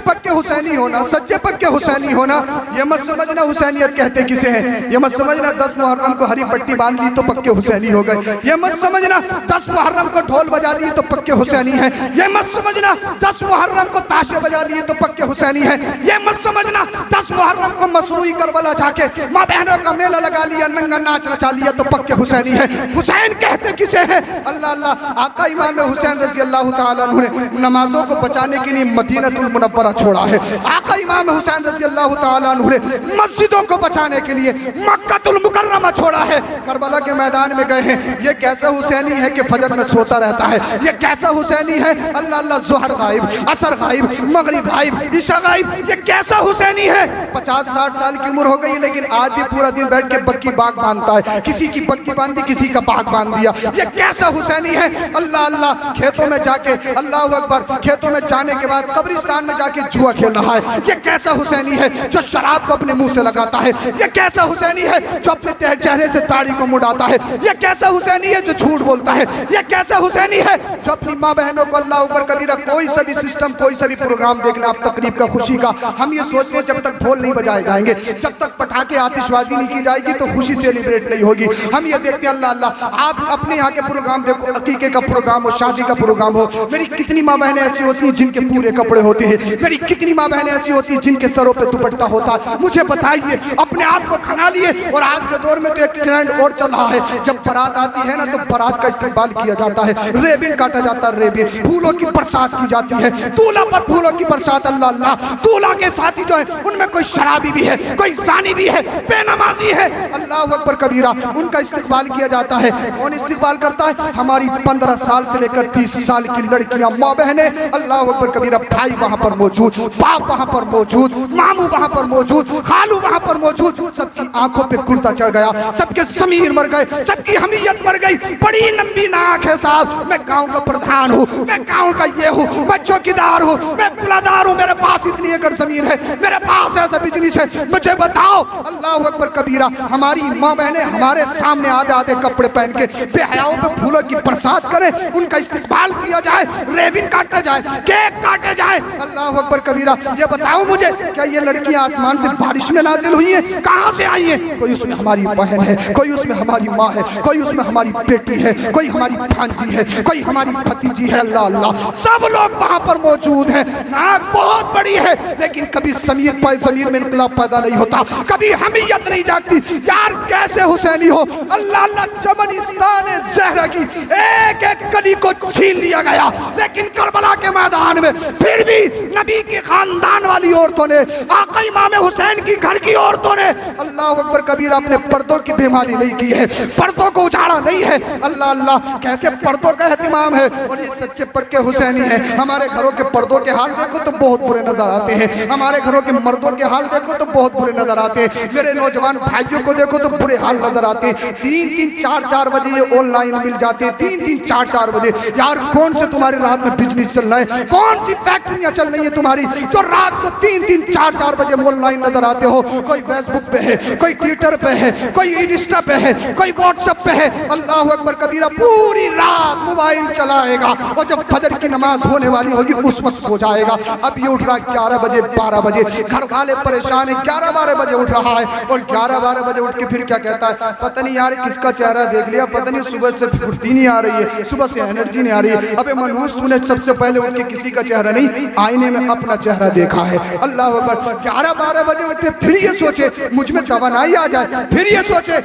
پکے حسینی ہونا، سچے پکے حسینی ہونا، یہ مت سمجھنا حسینیت کہتے کسے ہیں، یہ مت سمجھنا 10 محرم کو ہری پٹی باندھ لی تو پکے حسینی ہو گئے، یہ مت سمجھنا 10 محرم کو ڈھول بجا لیے تو پکے حسینی ہیں، یہ مت سمجھنا 10 محرم کو تاشے بجا لیے تو پکے حسینی ہیں، یہ مت سمجھنا 10 محرم کو مصنوعی کربلا جا کے ماں بہنوں کا میلہ لگا لیا، ننگا ناچ نچا لیا تو پکے حسینی ہیں۔ حسین کہتے کسے ہیں؟ اللہ اللہ، آقا امام حسین رضی اللہ تعالیٰ عنہ نے نمازوں کو بچانے کے لیے مدینہ المنورہ چھوڑا ہے، آقا امام حسین رضی اللہ تعالیٰ عنہ نے مسجدوں کو بچانے کے لیے مکہ المکرمہ چھوڑا ہے، کربلا کے میدان میں گئے ہیں۔ یہ کیسا حسینی ہے کہ فجر میں سوتا رہتا ہے، یہ کیسا حسینی ہے اللہ اللہ ظہر غائب، عصر غائب، مغرب غائب، عشاء غائب، یہ کیسا حسینی ہے 50-60 سال کی عمر ہو گئی لیکن آج بھی پورا دن بیٹھ کے بکی باغ باندھتا ہے، کسی کی بکی باندھی کسی کا باغ باندھ دیا، یہ کیسا حسینی ہے اللہ اللہ، کھیتوں میں جا کے اللہ اکبر، کھیتوں میں جانے کے بعد قبرستان میں جا کے جوا کھیل رہا ہے، یہ کیسا حسینی ہے جو شراب کو اپنے منہ سے لگاتا ہے، یہ کیسا حسینی ہے جو اپنے چہرے سے داڑھی کو مڑاتا ہے، یہ کیسا حسینی ہے جو جھوٹ بولتا ہے، یہ کیسا حسینی ہے جو اپنی ماں بہنوں کو اللہ اکبر کبیرہ کوئی سا بھی سسٹم، کوئی سا بھی پروگرام دیکھ لیں آپ تقریب کا، خوشی کا، ہم یہ سوچتے ہیں جب تک ڈھول نہیں بجائے جائیں گے، جب تک پٹاخے آتش بازی نہیں کی جائے گی تو خوشی سیلیبریٹ نہیں ہوگی، ہم یہ دیکھتے ہیں اللہ اللہ، آپ اپنے یہاں کے پروگرام دیکھو، عقیقے کا پروگرام ہو، شادی کا پروگرام ہو، میری کتنی ماں بہنیں ایسی ہوتی ہیں جن کے پورے کپڑے ہوتے ہیں، میری کتنی ماں بہنیں ایسی ہوتی ہیں جن کے سروں پہ دوپٹہ ہوتا ہے، مجھے بتائیے اپنے آپ کو کھنا لیے، اور آج کے دور میں تو ایک ٹرینڈ اور چل رہا ہے، جب بارات آتی ہے نا تو بارات کا استقبال کیا جاتا ہے، ریبن کاٹا جاتا ہے، ریبن، پھولوں کی برسات کی جاتی ہے، دولہا پر پھولوں کی برسات، اللہ اللہ، دولہا کے ساتھی جو ہیں ان میں کوئی شرابی بھی ہے، کوئی زانی بھی ہے، بے نمازی ہے، اللہ اکبر کبیرہ، ان کا استقبال کیا جاتا ہے، کون استقبال کرتا ہے؟ ہماری 15 سال سے لے کر 30 سال کی لڑکیاں، ماں بہنیں، اللہ اکبر کبیرہ، بھائی وہاں پر موجود، باپ وہاں پر موجود، ماموں وہاں پر موجود، خالو وہاں پر موجود، سب کی آنکھوں پہ کرتا چڑھ گیا، سب کے ضمیر مر گئے، سب کی حمیت مر گئی، بڑی لمبی ناک ہے صاحب، میں گاؤں کا پردھان ہوں، میں گاؤں کا یہ ہوں، میں چوکیدار ہوں، میں پلادار ہوں، میرے پاس اتنی ایکڑ زمین ہے، میرے پاس ایسا بزنس ہے، مجھے بتاؤ اللہ اکبر کبیرہ، ہماری ماں بہنیں ہمارے سامنے آدھے آدھے کپڑے پہن کے بے حیاؤں پہ پھولوں کی برسات کریں، ان کا استقبال کیا جائے، ریبن کاٹا جائے، کیک کاٹے جائے، اللہ اکبر کبیرہ، یہ بتاؤ مجھے کیا یہ لڑکیاں آسمان سے بارش میں نازل ہوئی ہیں؟ کہاں سے آئی ہیں؟ کوئی اس میں ہماری بہن ہے، کوئی اس میں ہماری ماں ہے، کوئی اس میں ہماری بیٹی ہے، کوئی ہماری بھانجی ہے، کوئی ہماری بھتیجی ہے، اللہ اللہ، سب لوگ وہاں پر موجود ہیں، ناک بہت بڑی ہے لیکن کبھی ضمیر میں انقلاب پیدا نہیں ہوتا، کبھی حمیت نہیں جاگتی، یار کیسے حسینی ہو، اللہ اللہ، چمنستان زہرہ کی ایک ایک کلی کو چھین لیا گیا، لیکن کربلا کے میدان میں پھر بھی نبی کی خاندان والی عورتوں نے، آقا امام حسین کی گھر کی عورتوں نے اللہ اکبر کبیرہ اپنے پردوں کی بیماری نہیں کی ہے، پردوں کو اجاڑا نہیں ہے، اللہ اللہ، کیسے پردوں کا اہتمام ہے، اور یہ سچے پکے حسینی ہیں۔ ہمارے گھروں کے پردوں کے حال دیکھو تو بہت برے نظر آتے ہیں، ہمارے گھروں کے مردوں کے حال دیکھو تو بہت برے نظر آتے ہیں، میرے نوجوان بھائیوں کو دیکھو تو برے حال نظر آتے ہیں، 3-4 بجے یہ آن لائن مل جاتے ہیں، 3-4 بجے، یار کون سے تمہاری رات میں بزنس چل رہا ہے، کون سی فیکٹریاں چل رہی ہیں تمہاری جو رات کو 3-4 بجے آن لائن نظر آتے ہو، کوئی فیس بک پہ ہے، کوئی ٹویٹر پہ ہے، کوئی انسٹا پہ ہے، کوئی واٹس ایپ پہ ہے، اللہ اکبر کبیرہ، پوری رات موبائل چلائے گا، اور جب فجر کی نماز ہونے والی ہوگی اس وقت سو جائے گا، اب یہ اٹھ رہا 11 بجے 12 بجے، گھر والے پریشان ہیں، 11-12 بجے اٹھ رہا ہے، اور 11-12 بجے اٹھ کے پھر کیا کہتا ہے، پتہ نہیں یار کس کا چہرہ دیکھ لیا، پتہ نہیں صبح سے پھرتی نہیں آ رہی ہے، صبح سے انرجی نہیں آ رہی ہے، ابے منحوس تو نے سب سے پہلے اٹھ کے کسی کا چہرہ نہیں، آئینے میں اپنا چہرہ دیکھا ہے، اللہ اکبر، 11-12 بجے اٹھے، پھر یہ سوچے مجھ میں توانائی آ جائے، پھر یہ سوچے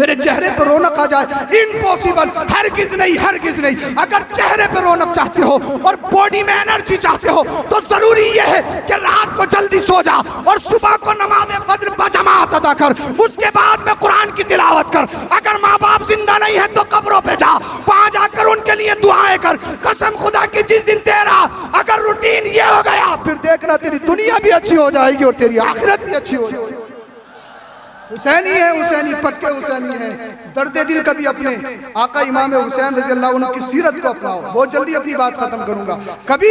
میرے چہرے پر رونق آ جائے، امپوسیبل، ہرگز نہیں، ہرگز نہیں، اگر چہرے پر رونق چاہتے ہو اور باڈی میں انرجی چاہتے ہو تو ضروری یہ ہے کہ رات کو جلدی سو جا اور صبح کو نماز فجر بجماعت ادا کر، اس کے بعد میں قرآن کی تلاوت کر، اگر ماں باپ زندہ نہیں ہے تو قبروں پہ جا، وہاں جا کر ان کے لیے دعائیں کر، قسم خدا کی جس دن تیرا اگر روٹین یہ ہو گیا پھر دیکھنا تیری دنیا بھی اچھی ہو جائے گی اور تیری آخرت بھی اچھی ہو جائے گی۔ حسینی ہے، حسینی پکے حسینی ہے، درد دل کبھی اپنے آقا امام حسین رضی اللہ عنہ کی سیرت کو اپناؤ، بہت جلدی اپنی بات ختم کروں گا، کبھی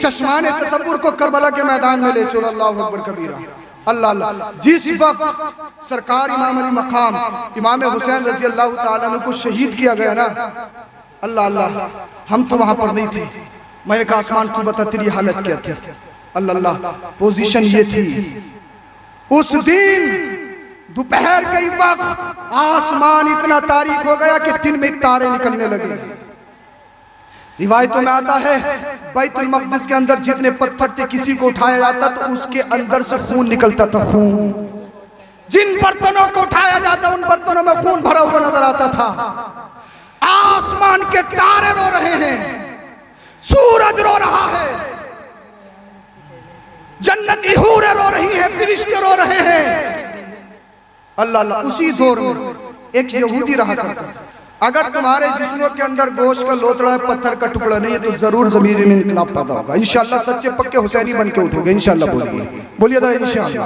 چشمان تصور کو کربلا کے میدان میں لے چلو، اللہ اکبر کبیرہ، اللہ اللہ، جس وقت سرکار امام علی مقام امام حسین رضی اللہ تعالیٰ عنہ کو شہید کیا گیا نا، اللہ اللہ، ہم تو وہاں پر نہیں تھے، میں نے کہا آسمان تو بتا تیری حالت کیا تھی، اللہ اللہ پوزیشن یہ تھی. اس دن دوپہر کے وقت آسمان اتنا تاریک ہو گیا کہ دن میں تارے نکلنے لگے. روایتوں میں آتا ہے بیت المقدس کے اندر جتنے پتھر تھے کسی کو اٹھایا جاتا تو اس کے اندر سے خون نکلتا تھا. خون جن برتنوں کو اٹھایا جاتا ان برتنوں میں خون بھرا ہوا نظر آتا تھا. آسمان کے تارے رو رہے ہیں, سورج رو رہا ہے, جنتی حوریں رو رہی ہیں, فرشتے رو رہے ہیں. اللہ اللہ اسی دور میں ایک یہودی رہا کرتا تھا. اگر تمہارے جسموں کے اندر گوشت کا لوتڑا ہے, پتھر کا ٹکڑا نہیں ہے, تو ضرور ضمیر میں انقلاب پیدا ہوگا. انشاءاللہ سچے پکے حسینی بن کے اٹھو گے انشاءاللہ. بولیے ذرا انشاءاللہ.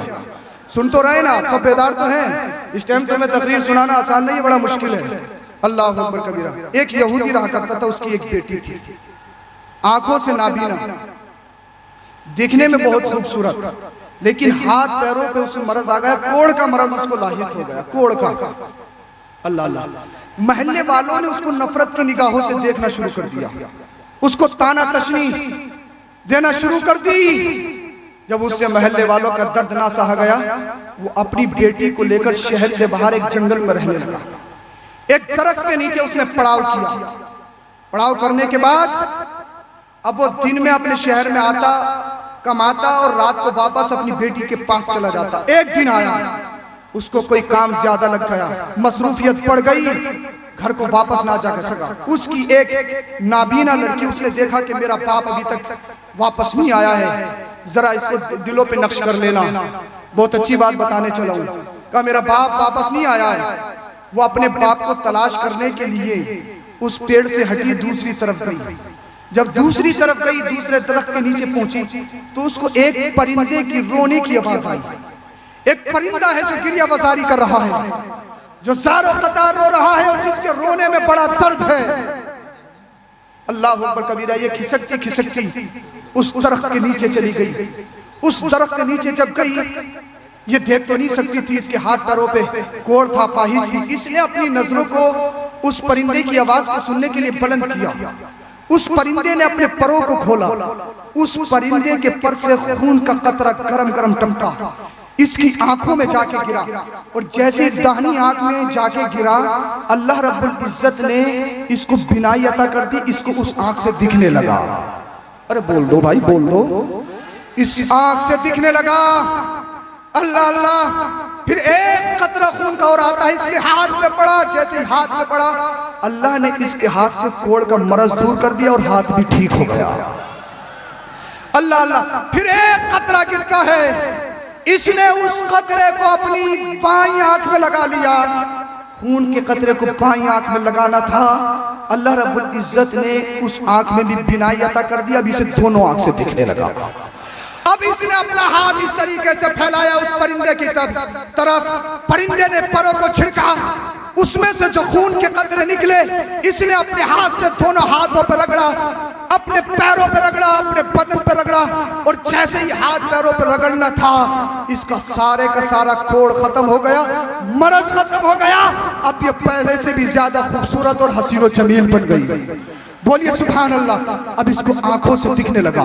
سن تو رہے نا آپ, سب بیدار تو ہیں. اس ٹائم تمہیں تقریر سنانا آسان نہیں ہے, بڑا مشکل ہے. اللہ اکبر کبیرہ. ایک یہودی رہا کرتا تھا, اس کی ایک بیٹی تھی, آنکھوں سے نابینا, دیکھنے میں بہت خوبصورت, لیکن ہاتھ پیروں پہ اسے مرض آ گیا, کوڑ کا مرض اس کو لاحق ہو گیا, کوڑ کا. اللہ اللہ. محلے والوں نے اس کو نفرت کی نگاہوں سے دیکھنا شروع کر دیا, اس کو تانا تشنی دینا شروع کر دی. جب اس سے محلے والوں کا درد نہ سہا گیا, وہ اپنی بیٹی کو لے کر شہر سے باہر ایک جنگل میں رہنے لگا. ایک درخت کے نیچے اس نے پڑاؤ کیا. پڑاؤ کرنے کے بعد اب وہ دن میں اپنے شہر میں آتا, کماتا, اور رات کو واپس اپنی بیٹی کے پاس چلا جاتا. ایک دن آیا, اس کو کوئی کام زیادہ لگ گیا, مصروفیت پڑ گئی, گھر کو واپس نہ جا سکا. اس کی ایک نابینا لڑکی, اس نے دیکھا کہ میرا باپ ابھی تک واپس نہیں آیا ہے, ذرا اس کو دلوں پہ نقش کر لینا. بہت اچھی بات بتانے چلا ہوں. کہا میرا باپ واپس نہیں آیا ہے. وہ اپنے باپ کو تلاش کرنے کے لیے اس پیڑ سے ہٹی, دوسری طرف گئی. جب دوسری طرف گئی, دوسرے درخت کے نیچے پہنچی, تو اس کو ایک پرندے کی رونے کی آواز آئی. ایک پرندہ ہے جو گریہ وزاری کر رہا ہے, جو زار و قطار رو رہا ہے, اور جس کے رونے میں بڑا درد ہے. اللہ اکبر کبیرہ. یہ کھسکتی کھسکتی اس درخت کے نیچے چلی گئی. اس درخت کے نیچے جب گئی, یہ دیکھ تو نہیں سکتی تھی, اس کے ہاتھ پیروں پہ کوڑ تھا, پاہیج تھی. اس نے اپنی نظروں کو اس پرندے کی آواز کو سننے کے لیے بلند کیا. اس پرندے نے اپنے پروں کو کھولا. اس پرندے کے پر سے خون کا قطرہ گرم گرم ٹپکا, اس کی آنکھوں میں جا کے گرا, اور جیسے داہنی آنکھ میں جا کے گرا, اللہ رب العزت نے اس کو بینائی عطا کر دی. اس کو اس آنکھ سے دکھنے لگا. ارے بول دو بھائی, بول دو. اس آنکھ سے دکھنے لگا. اللہ اللہ. پھر ایک قطرہ خون کا اور آتا ہے, اس کے ہاتھ پہ پڑا. جیسے ہی ہاتھ پہ پڑا, اللہ نے اس کے ہاتھ سے کوڑ کا مرض دور کر دیا, اور ہاتھ بھی ٹھیک ہو گیا. اللہ اللہ. پھر ایک قطرہ گرتا ہے, اس نے اس قطرے کو اپنی بائیں آنکھ میں لگا لیا. خون کے قطرے کو بائیں آنکھ میں لگانا تھا. اللہ رب العزت نے اس آنکھ میں بھی بینائی عطا کر دیا. اب اسے دونوں آنکھ سے دکھنے لگا. اب اس نے اپنا ہاتھ اس طریقے سے پھیلایا اس پرندے کی طرف. پرندے نے پروں کو چھڑکا, اس میں سے جو خون کے قطرے نکلے, اس نے اپنے ہاتھ سے دونوں ہاتھوں پہ رگڑا, اپنے پیروں پہ رگڑا, اپنے بدن پہ رگڑا, اور جیسے ہی ہاتھ پیروں پہ رگڑنا تھا, اس کا سارے کا سارا کوڑ ختم ہو گیا, مرض ختم ہو گیا. اب یہ پہلے سے بھی زیادہ خوبصورت اور حسین و جمیل بن گئی. بولیے سبحان اللہ. اب اس کو آنکھوں سے دکھنے لگا,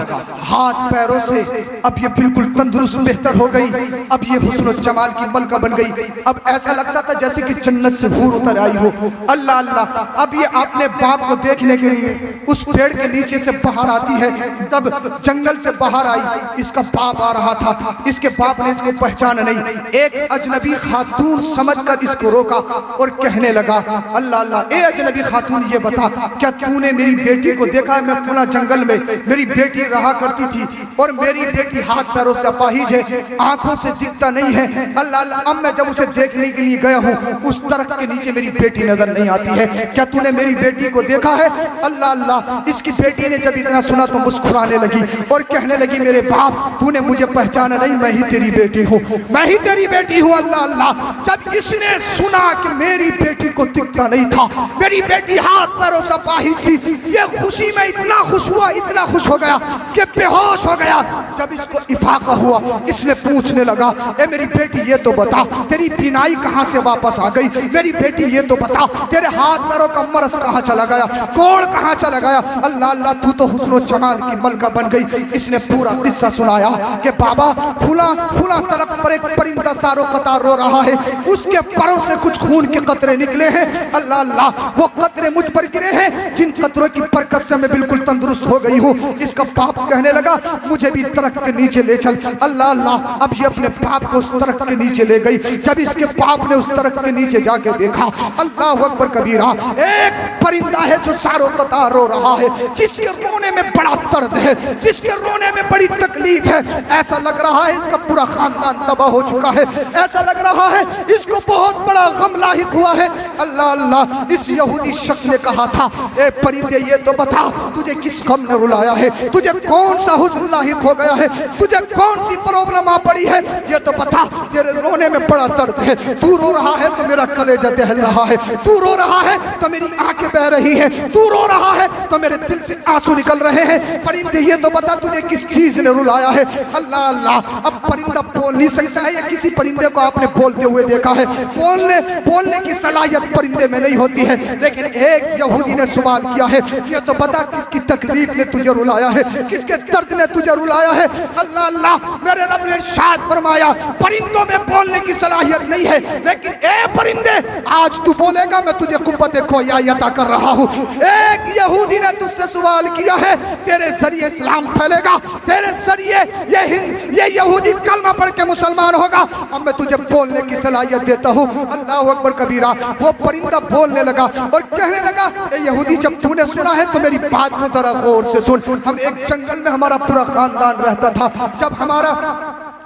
ہاتھ پیروں سے اب یہ بالکل تندرست بہتر ہو گئی. اب یہ حسن و جمال کی ملکہ بن گئی. اب ایسا لگتا تھا جیسے کہ جنت سے حور اتر آئی ہو. اللہ اللہ. اب یہ اپنے باپ کو دیکھنے کے لیے اس پیڑ کے نیچے سے باہر آتی ہے. تب جنگل سے باہر آئی, اس کا باپ آ رہا تھا. اس کے باپ نے اس کو پہچانا نہیں. ایک اجنبی خاتون سمجھ کر اس کو روکا اور کہنے لگا, اللہ اللہ, اے اجنبی خاتون یہ بتا, کیا تو نے میری بیٹی کو دیکھا ہے؟ میں فلاں جنگل میں میری بیٹی رہا کرتی تھی, اور میری بیٹی ہاتھ پیروں سے اپاہج ہے, آنکھوں سے دکھتا نہیں ہے. اللہ اللہ. اب میں جب اسے دیکھنے کے لیے گیا ہوں, اس درخت کے نیچے میری بیٹی نظر نہیں آتی ہے. کیا تو نے میری بیٹی کو دیکھا ہے؟ اللہ اللہ. اس کی بیٹی نے جب اتنا سنا تو مسکرانے لگی اور کہنے لگی, میرے باپ, تو نے مجھے پہچانا نہیں, میں ہی تیری بیٹی ہوں, میں ہی تیری بیٹی ہوں. اللہ اللہ. جب اس نے سنا کہ میری بیٹی کو دکھتا نہیں تھا, میری بیٹی ہاتھ پیروں سے اپاہج تھی, یہ خوشی میں اتنا خوش ہوا، اتنا خوش ہو گیا کہ بے ہوش ہو گیا۔ جب اس کو افاقہ ہوا، اس نے پوچھنے لگا، اے میری بیٹی یہ تو بتا تیری بینائی کہاں سے واپس آ گئی؟ میری بیٹی یہ تو بتا تیرے ہاتھ پیروں کا مرض کہاں چلا گیا، کوڑ کہاں چلا گیا؟ اللہ اللہ تو تو حسن و جمال کی ملکہ بن گئی۔ اس نے پورا قصہ سنایا کہ بابا فلاں طرف پر ایک پرندہ سارو قطار رو رہا ہے، اس کے پروں سے کچھ خون کے قطرے نکلے ہیں، اللہ اللہ وہ قطرے مجھ پر گرے ہیں جن قطروں کی برکت سے میں بالکل تندرست ہو گئی ہوں۔ اس کا باپ کہنے لگا مجھے بھی درخت کے نیچے لے چل، اللہ اللہ اب یہ اپنے باپ کو اس درخت کے نیچے لے گئی۔ جب اس کے باپ نے اس درخت کے نیچے جا کے دیکھا، اللہ اکبر کبیرہ، ایک پرندہ ہے جو سارو قطار رو رہا ہے، جس کے رونے میں بڑا درد ہے، جس کے رونے میں بڑی تکلیف ہے، ایسا لگ رہا ہے اس کا پورا خاندان تباہ ہو چکا ہے، ایسا لگ رہا ہے اس کو بہت بڑا غم لاحق ہوا ہے۔ اللہ اللہ اس یہودی شخص نے کہا تھا، اے پرندے یہ تو بتا تجھے کس غم نے رلایا ہے، تجھے کون سا حزن لاحق ہو گیا ہے، تجھے کون سی پرابلم آ پڑی ہے، یہ تو بتا، تیرے رونے میں بڑا درد ہے، تو رو رہا ہے تو میرا کلیجہ دہل رہا ہے، تو رو رہا ہے تو میری آنکھیں بہ رہی ہیں، تو رو رہا ہے تو میرے دل سے آنسو نکل رہے ہیں، پرندے یہ تو بتا تجھے کس چیز نے رلایا ہے۔ اللہ اللہ اب پرندہ بول نہیں سکتا ہے، یا کسی پرندے کو آپ نے بولتے ہوئے دیکھا ہے؟ بولنے کی صلاحیت پرندے میں نہیں ہوتی ہے، لیکن ایک یہودی نے سوال کیا ہے، یہ تو بتا کس کی تکلیف نے تجھے رلایا ہے، کس کے درد نے تجھے رلایا ہے؟ اللہ اللہ میرے رب نے ارشاد فرمایا پرندوں میں بولنے کی صلاحیت نہیں ہے، لیکن اے پرندے آج تو بولے گا میں تجھے قوت گویائی عطا کر رہا ہوں۔ ایک یہودی نے تجھ سے سوال کیا ہے، تیرے ذریعے اسلام پھیلے گا، تیرے ذریعے یہ یہودی کلمہ پڑھ کے مسلمان ہوگا، اب میں تجھے بولنے کی صلاحیت دیتا ہوں۔ اللہ اکبر کبیرہ، وہ پرندہ بولنے لگا اور کہنے لگا، اے یہودی جب تو نے سنا ہے تو میری بات کو ذرا غور سے سن۔ ہم ایک جنگل میں ہمارا پورا خاندان رہتا تھا، جب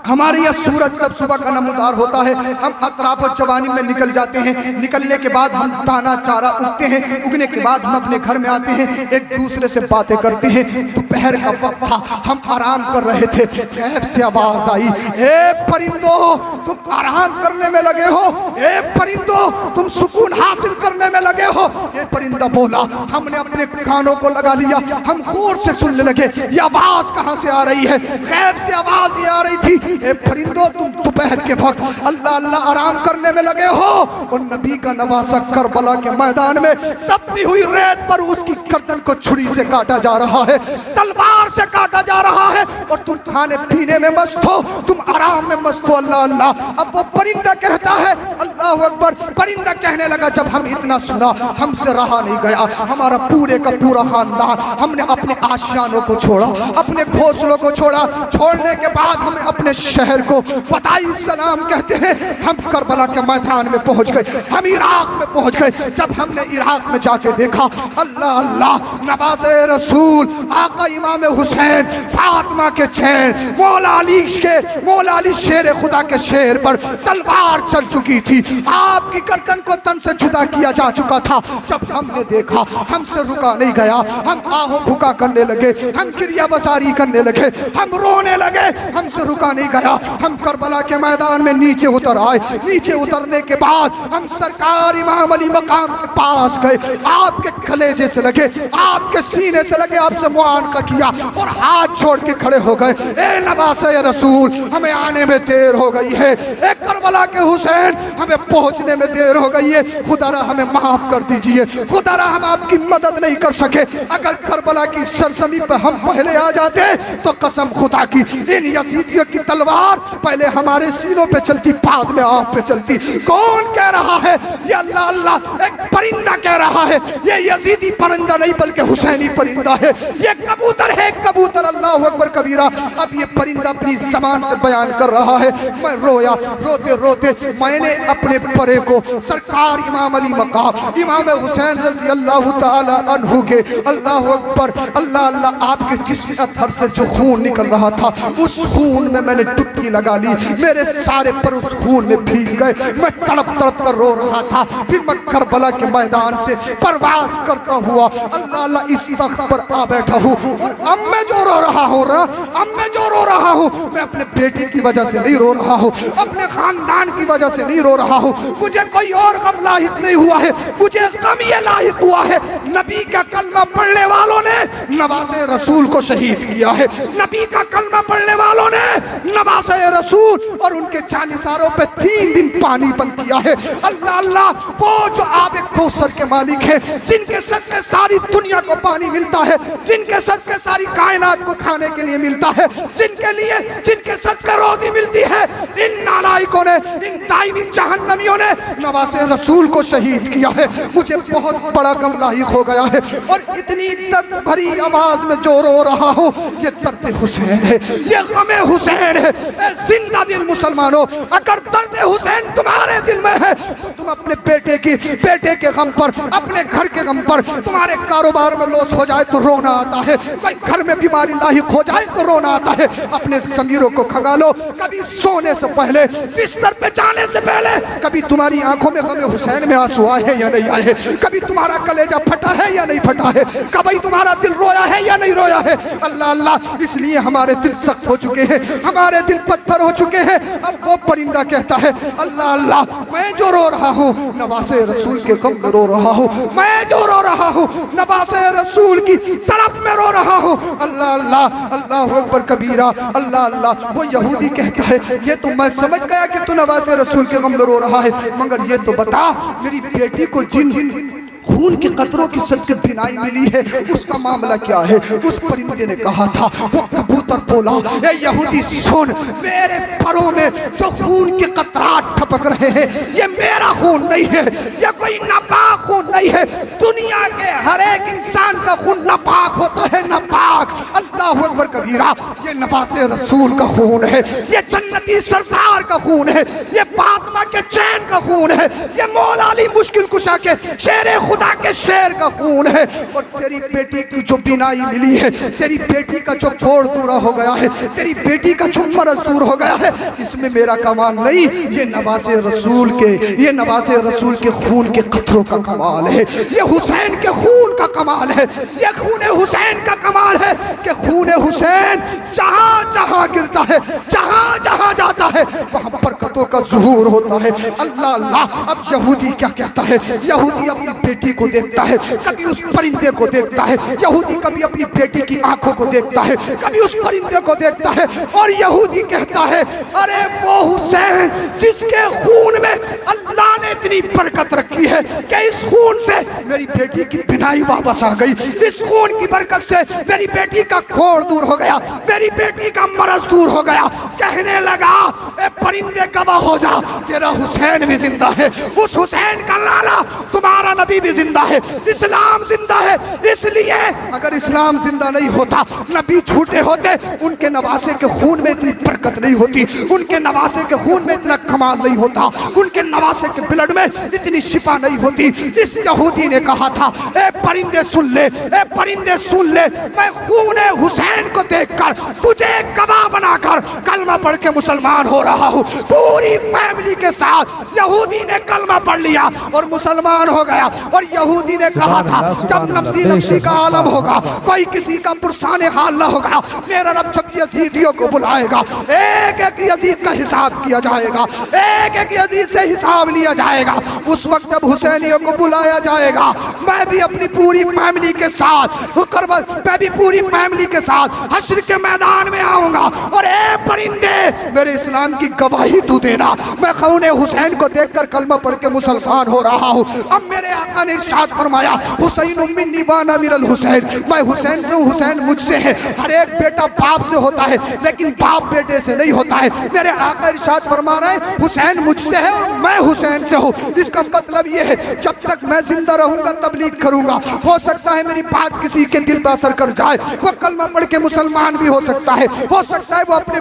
ہمارے یہ سورج جب صبح کا نمودار ہوتا ہے، ہم اطراف و جوانی میں نکل جاتے ہیں، نکلنے کے بعد ہم دانا چارہ اگتے ہیں، اگنے کے بعد ہم اپنے گھر میں آتے ہیں، ایک دوسرے سے باتیں کرتے ہیں۔ دوپہر کا وقت تھا، ہم آرام کر رہے تھے، غیب سے آواز آئی، اے پرندو تم آرام کرنے میں لگے ہو، اے پرندو تم سکون حاصل کرنے میں لگے ہو۔ یہ پرندہ بولا، ہم نے اپنے کانوں کو لگا لیا، ہم غور سے سننے لگے یہ آواز کہاں سے آ رہی ہے۔ غیب سے آواز یہ آ رہی تھی، اے پرندو تم دوپہر کے وقت اللہ اللہ آرام کرنے میں لگے ہو، اور نبی کا نواسہ کربلا کے میدان میں تپتی ہوئی ریت پر اس کی گردن کو چھری سے کاٹا جا رہا ہے، تلوار سے کاٹا جا رہا ہے، اور تم کھانے پینے میں مست ہو، تم آرام میں مست ہو۔ اللہ اللہ اب وہ پرندہ کہتا ہے، اللہ اکبر، پرندہ کہنے لگا جب ہم اتنا سنا ہم سے رہا نہیں گیا، ہمارا پورے کا پورا خاندان، ہم نے اپنے آشیانوں کو چھوڑا، اپنے گھونسلوں کو چھوڑا، چھوڑنے کے بعد ہمیں اپنے شہر کو بدائی سلام کہتے ہیں، ہم کربلا کے میدان میں پہنچ گئے، ہم عراق میں پہنچ گئے۔ جب ہم نے عراق میں جا کے دیکھا، اللہ اللہ نواز رسول آقا امام حسین فاطمہ کے چین، مولا علی شیر خدا کے شیر پر تلوار چل چکی تھی، آپ کی گردن کو تن سے جدا کیا جا چکا تھا۔ جب ہم نے دیکھا ہم سے رکا نہیں گیا، ہم آہو بھکا کرنے لگے، ہم گریہ بساری کرنے لگے، ہم رونے لگے، ہم سے رکا نہیں گیا۔ ہم کربلا کے میدان میں نیچے اتر آئے، نیچے اترنے کے بعد ہم سرکار امام علی مقام کے پاس گئے، آپ کے کلیجے سے لگے، آپ کے سینے سے لگے، آپ سے معانقہ کیا اور ہاتھ چھوڑ کے کھڑے ہو گئے، اے نواز رسول ہمیں آنے میں دیر ہو گئی ہے، اے کربلا کے حسین ہمیں پہنچنے میں دیر ہو گئی ہے، خدا را ہمیں معاف کر دیجئے، خدا را ہم آپ کی مدد نہیں کر سکے، اگر کربلا کی سرزمین پہ ہم پہلے آ جاتے تو قسم خدا کی ان یزیدیوں کی تلوار پہلے ہمارے سینوں پہ چلتی، بعد میں آپ پہ چلتی۔ کون کہہ رہا ہے؟ یہ اللہ اللہ ایک پرندہ کہہ رہا ہے، یہ یزیدی پرندہ نہیں بلکہ حسینی پرندہ ہے، یہ کبوتر ہے، کبوتر۔ اللہ اکبر کبیرہ، اب یہ پرندہ اپنی زبان سے بیان کر رہا ہے، میں رویا، روتے روتے میں نے اپنے پرے کو سرکار امام علی مقام امام حسین رضی اللہ تعالی عنہ کے، اللہ اکبر، اللہ اللہ آپ کے جسم اطہر سے جو خون نکل رہا تھا، اس خون میں میں نے ڈبکی لگا لی، میرے سارے پر اس خون میں بھیگ گئے، میں تڑپ تڑپ کر رو رہا تھا۔ پھر میں کربلا کے میدان سے پرواز کرتا ہوا اللہ اللہ اس تخت پر آ بیٹھا ہوں، اور اب میں جو رو رہا ہوں میں اپنے بیٹی کی وجہ سے نہیں رو رہا ہوں، اپنے خاندان کی وجہ سے نہیں رو رہا ہوں، مجھے کوئی اور غم لاحق نہیں ہوا ہے، مجھے غم یہ لاحق ہوا ہے نبی کا کلمہ پڑھنے والوں نے نواز رسول کو شہید کیا ہے، نبی کا کلمہ پڑھنے والوں نے نواز رسول اور ان کے جانثاروں پہ 3 دن پانی بند کیا ہے۔ اللہ اللہ، وہ جو آب کوثر کے مالک ہیں، جن کے صدقے ساری دنیا کو پانی ملتا ہے، جن کے صدقے ساری کائنات کو کھانے کے لیے ملتا ہے، جن کے صدقے روزی ملتی ہے، ان نالائکوں نے، ان دائمی جہنمیوں نے نواز رسول کو شہید کیا ہے۔ مجھے بہت بڑا غم لاحق ہو گیا ہے، اور اتنی درد بھری آواز میں جو رو رہا ہوں یہ درد حسین ہے، یہ غم حسین ہے۔ اے زندہ دل مسلمانوں، اگر درد حسین تمہارے دل میں ہے تو تم اپنے بیٹے کے غم پر، اپنے گھر کے غم پر، تمہارے کاروبار میں لوس ہو جائے تو رونا آتا ہے، کوئی گھر میں بیماری لاحق ہو جائے تو رونا آتا ہے، اپنے ضمیروں کو کھنگالو۔ کبھی سونے سے پہلے، بستر پہ جانے سے پہلے، کبھی تمہاری آنکھوں میں غم حسین میں آنسو آئے ہیں یا نہیں آئے ہیں؟ کبھی تمہارا کلیجہ پھٹا ہے یا نہیں پھٹا ہے؟ کبھی تمہارا دل رویا ہے یا نہیں رویا ہے؟ اللہ اللہ، اس لیے ہمارے دل سخت ہو چکے ہیں، ہمارے دل پتھر ہو چکے ہیں۔ اب وہ پرندہ کہتا ہے اللہ اللہ، میں جو رو رہا ہوں نواز رسول کے غم میں رو رہا ہوں، میں جو رو رہا ہوں نواز رسول کی تڑپ میں رو رہا ہوں۔ اللہ اللہ، اللہ اکبر کبیرہ، اللہ اللہ۔ وہ یہودی کہتا ہے یہ تو میں سمجھ گیا کہ تو نواز رسول کے غم میں رو رہا ہے، مگر یہ تو بتا میری بیٹی کو جن خون کے قطروں کی صدقے بینائی ملی ہے اس کا معاملہ کیا ہے؟ اس پرندے نے کہا تھا، وہ کبوتر بولا، اے یہودی سن، میرے پروں میں جو خون کے قطرات ٹھپک رہے ہیں یہ میرا خون نہیں ہے، یہ کوئی ناپاک خون نہیں ہے۔ دنیا کے ہر ایک انسان کا خون ناپاک ہوتا ہے، ناپاک۔ اللہ اکبر کبیرہ، یہ نواز رسول کا خون ہے، یہ جنتی سردار کا خون ہے، یہ فاطمہ کے چین کا خون ہے، یہ مولا علی مشکل کشا کے شیر خدا کے شیر کا خون ہے۔ اور تیری بیٹی کی جو بینائی ملی ہے، تیری بیٹی کا جو کوڑ دور ہو گیا ہے، تیری بیٹی کا جو مرض دور ہو گیا ہے، اس میں میرا کمال نہیں، یہ نواز رسول کے خون کے قطروں کا کمال ہے، یہ حسین کے خون کا کمال ہے، یہ خون حسین کا کمال ہے کہ خون حسین جہاں جہاں گرتا ہے، جہاں جہاں جاتا ہے وہاں برکتوں کا ظہور ہوتا ہے۔ اللہ اللہ، اب یہودی کیا کہتا ہے؟ یہودی اپنی بیٹی کو دیکھتا ہے، کبھی اس پرندے کو دیکھتا ہے، یہودی کبھی اپنی بیٹی کی آنکھوں کو دیکھتا ہے، کبھی اس پرندے کو دیکھتا ہے، اور یہودی کہتا ہے ارے وہ حسین جس کے خون میں اللہ نے اتنی برکت رکھی ہے کہ اس خون سے میری بیٹی کی بینائی واپس آ گئی، اس خون کی برکت سے میری بیٹی کا کھوڑ دور ہو گیا، میری بیٹی کا مرض دور ہو گیا۔ کہنے لگا اے پرندے گواہ ہو جا، تیرا حسین بھی زندہ ہے، اس حسین کا لالا تمہارا نبی بھی زندہ ہے، اسلام زندہ ہے۔ اس لیے اگر اسلام زندہ نہیں ہوتا، نبی جھوٹے ہوتے، ان کے نواسے کے خون میں اتنی برکت نہیں ہوتی، ان کے نواسے کے خون میں اتنا کمال نہیں ہوتا، ان کے نواسے کے بلڈ میں اتنی شفا نہیں ہوتی۔ اس یہودی نے کہا تھا اے پرندے سن لے، اے پرندے سن لے، میں خون حسین کو دیکھ کر تجھے گواہ بنا کر کلمہ پڑھ کے مسلمان ہو رہا ہوں۔ پوری فیملی کے ساتھ یہودی نے کلمہ پڑھ لیا اور مسلمان ہو گیا۔ اور یہودی نے کہا تھا جب نفسی نفسی کا عالم ہوگا، کوئی کسی کا پرسان حال نہ ہوگا، میرا رب جب یزیدیوں کو بلائے گا، ایک ایک یزید کا حساب کیا جائے گا، ایک ایک یزید سے حساب لیا جائے گا۔ اس وقت جب حسینیوں کو بلایا جائے گا، میں بھی اپنی پوری فیملی کے ساتھ حشر کے میدان میں آؤں گا، اور اے پرندے میرے اسلام کی گواہی تو دینا، میں خون حسین کو دیکھ کر کلمہ پڑھ کے مسلمان ہو رہا ہوں۔ اب میرے آقا نے ارشاد فرمایا حسین منی وانا من الحسین، میں حسین سے ہوں، حسین مجھ سے ہے۔ ہر ایک بیٹا باپ سے ہوتا ہے لیکن باپ بیٹے سے نہیں ہوتا ہے۔ میرے آقا ارشاد فرما رہے ہیں حسین مجھ سے ہے اور میں حسین سے ہوں۔ اس کا مطلب یہ ہے جب تک میں زندہ رہوں گا تبلیغ کروں گا، ہو سکتا ہے میری بات کسی کے دل پر اثر کر جائے، وہ کلمہ پڑھ کے مسلمان بھی ہو سکتا ہے وہ اپنے